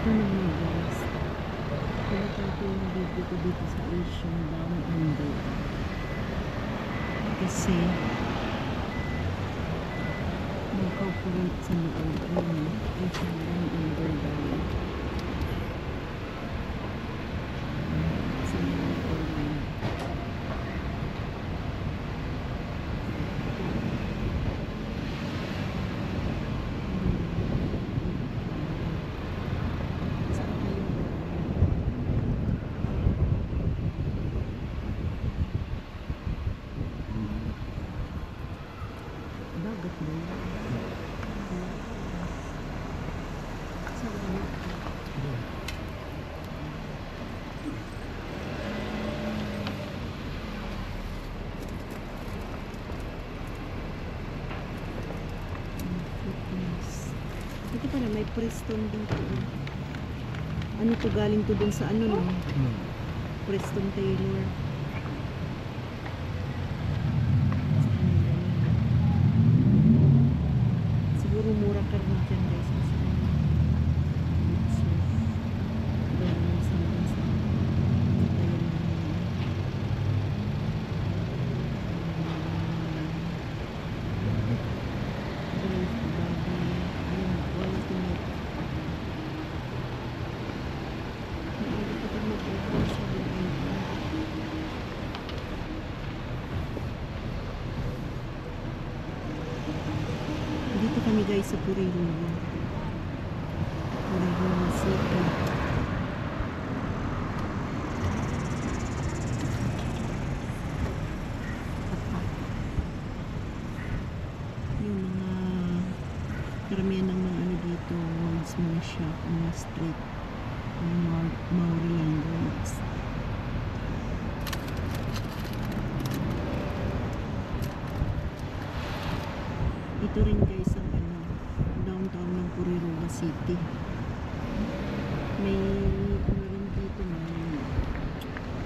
Ano nga guys, pinatay ko yung video ko dito sa Asian Down Under kasi mag-cooperate sa loob yun, Asian Down Under daw sa loob yun. Dagat ba yun? Sa dagat. Ito pala, may Preston dito. Ano to, galing to dun sa ano, no? Preston Taylor. Siguro mura ka rin dyan guys. Dito kami guys sa Purirugo. Purirugo City. Yung mga karamihan ng mga ano dito, world's mga shop, mga street, mga Maori language. Ito rin guys ang ano, downtown ng Puriruga City. May ano rin dito, may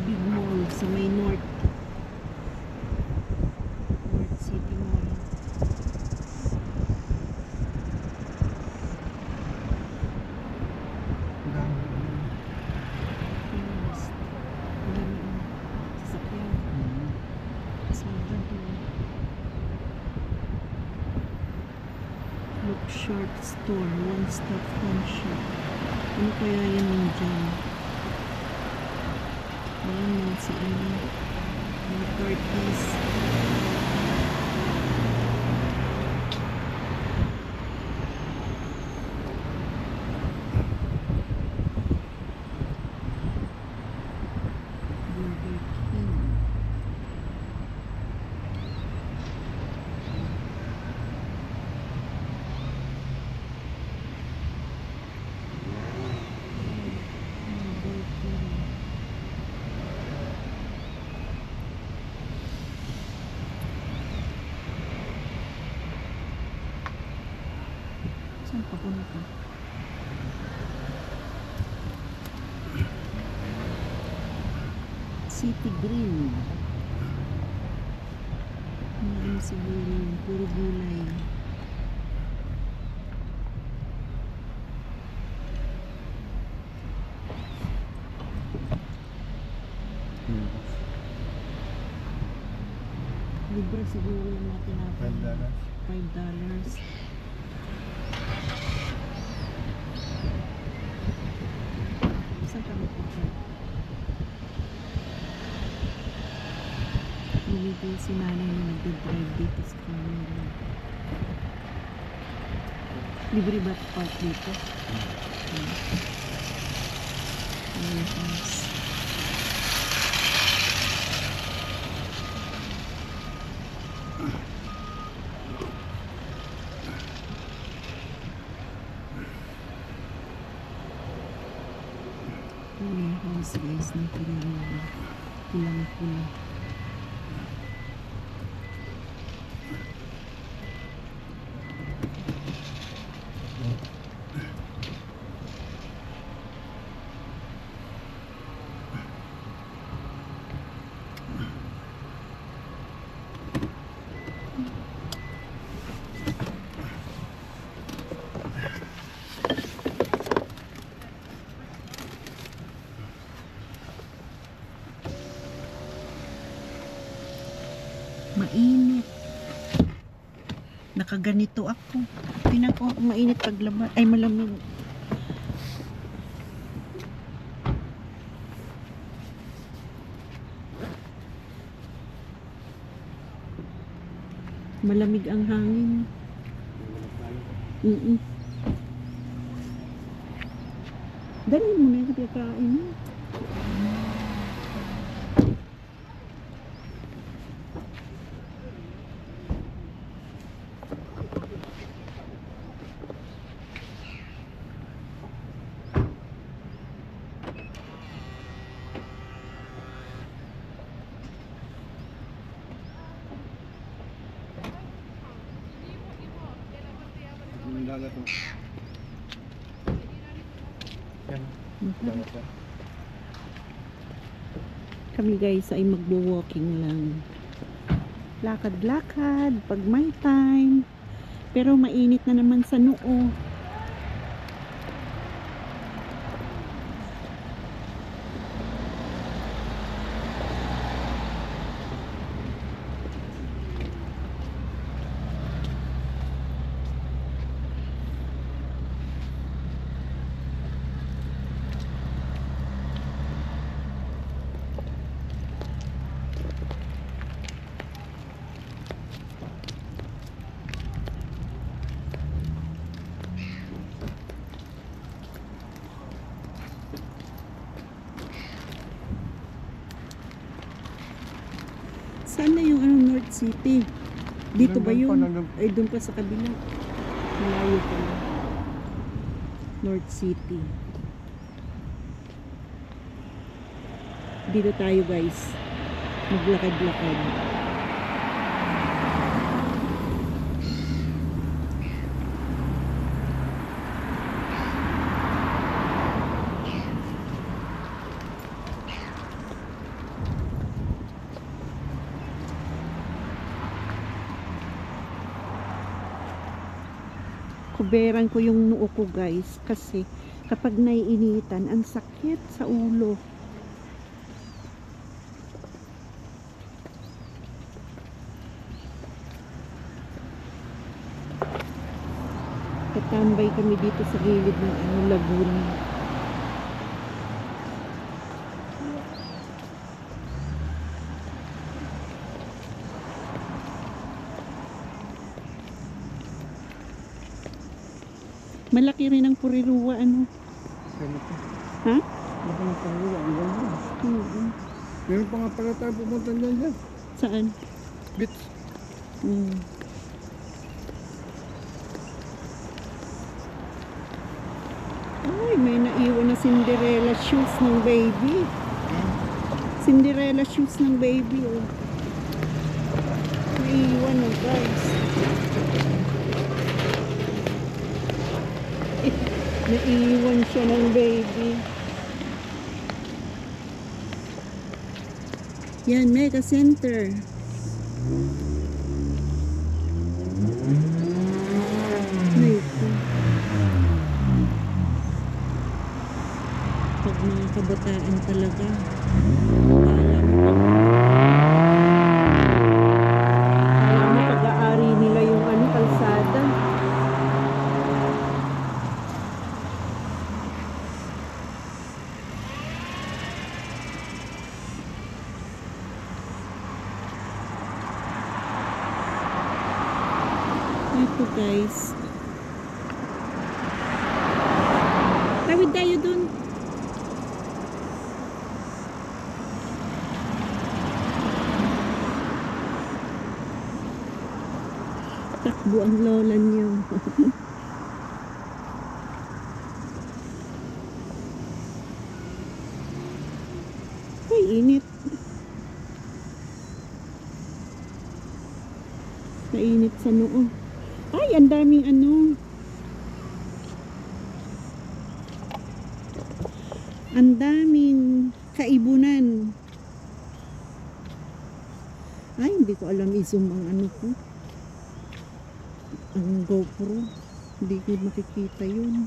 big mall sa may North City Mall. Yes. Marami ang sasakyan. Sobrang Look Sharp Store, one-stop phone shop. Ano kaya yan yung dyan? Ayan mo sa ano, mga car keys. Burger King. Saan papunta? City Green. Ano siguro, puro gulay. Libre siguro yung mga tinapay. $5. Saan kami punta? Nilipin si nanay na nagdadrive dito sa camera. Libre ba park dito? Yes. Yung house guys ng Puriruga. Pulang-pula. nakaganito ako. Tinan ko, mainit paglaba. Ay, malamig. Malamig ang hangin. Dali mo na yung kapakain mo. Kami guys ay magbo-walking lang. Lakad-lakad pag may time. Pero mainit na naman sa noo. Saan na yung North City? Dito ba yun? Ay, doon pa sa kabila. Malayo pa na. North City. Dito tayo guys. Maglakad-lakad. Kuberan ko yung noo ko guys kasi kapag naiinitan ang sakit sa ulo. Tatambay kami dito sa gilid ng Laguna. Malaki rin ang Puriruwa, ano? Ha? Malaki ang Puriruwa, ang ganda. Meron pa nga pala tayo pupunta dyan. Saan? Beach. Ay, may naiwan na Cinderella shoes ng baby. Cinderella shoes ng baby, oh. Naiwan, oh, guys. Naiwan siya ng baby. Yan, Mega Center. Ito. Pag mga kabataan talaga, alam mo pag-aari nila yung kalsada. Ito guys. Tawid tayo dun. Takbo ang lola niyo. Ay, init. Mainit sa noo. Ay, ang daming ano. Ang daming kaibunan. Ay, hindi ko alam i-zoom ang ano ko. Ang GoPro. Hindi ko makikita yun.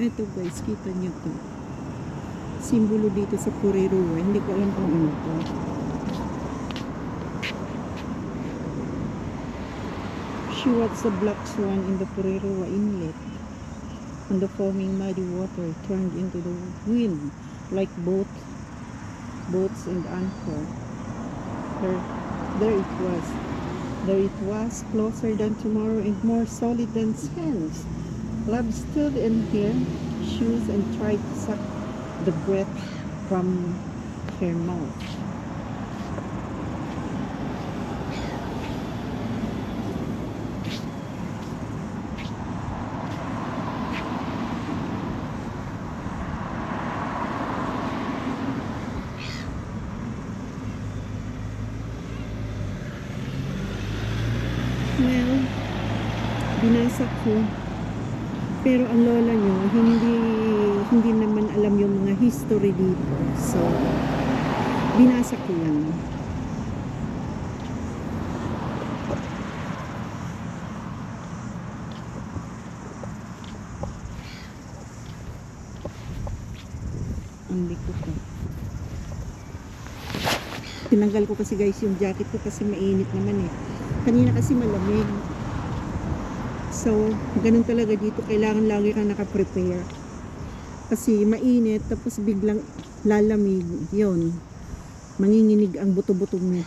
Ito guys, kita niyo to. Simbolo dito sa Puriruwa. Hindi ko alam kung ano to. She watched the black swan in the Puriruwa inlet. And the foaming muddy water turned into the wind like boats and anchor. There it was. There it was, closer than tomorrow and more solid than sands. Love stood in her shoes and tried to suck the breath from her mouth. Well, binasa ko. Pero ang lola nyo, hindi naman alam yung mga history dito. So, binasa ko lang. Ang likot ko. Tinanggal ko kasi guys yung jacket ko kasi mainit naman eh. Kanina kasi malamig. So, ganun talaga dito. Kailangan lagi kang naka-prepare. Kasi mainit, tapos biglang lalamig. Yun. Manginginig ang buto-buto mo.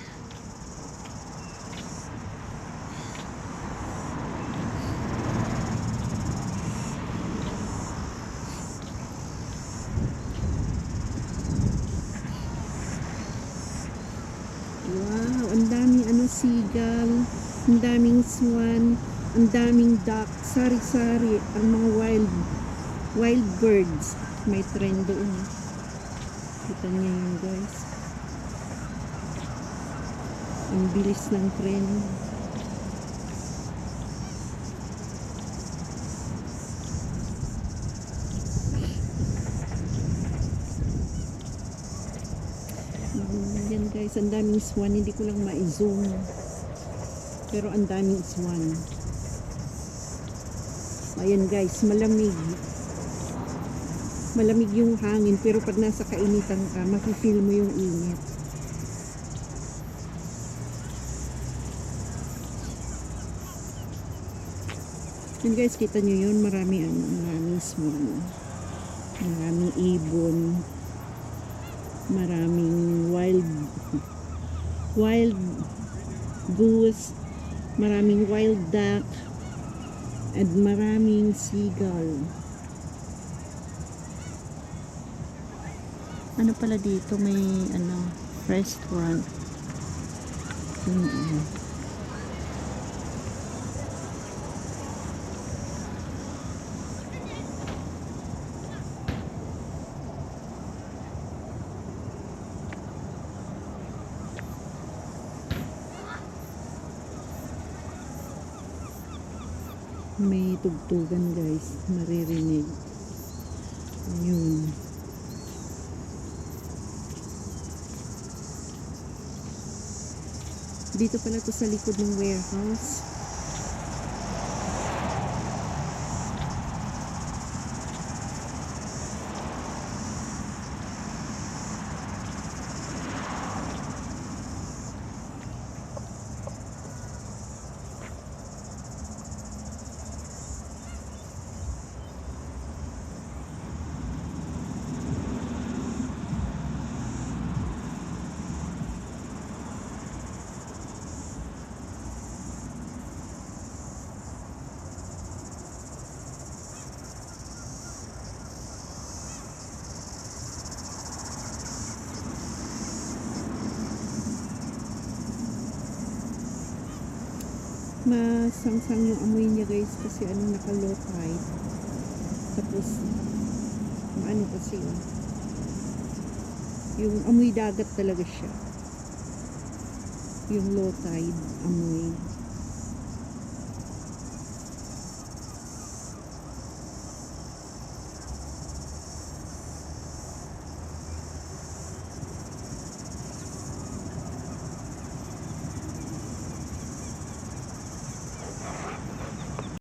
Wow, ang daming seagull, ang daming swan, ang daming duck, sari-sari, ang mga wild birds. May trend doon. Kita niyo yun guys. Ang bilis ng trend. Yan guys, ang daming swan. Hindi ko lang ma-zoom. Pero ang daming swan. Ayan guys, malamig. Malamig yung hangin, pero pag nasa kainitan ka, mafe-feel mo yung init. Yun guys, kita nyo yun, maraming swan. Maraming ibon. Maraming wild goose. Maraming wild duck. At maraming seagull. Ano pala dito, may restaurant. May tugtugan guys, maririnig. Ayun. Dito pala to sa likod ng warehouse. Masangsang yung amoy niya guys kasi naka-low tide. Tapos kasi yung amoy dagat talaga siya. Yung low tide amoy.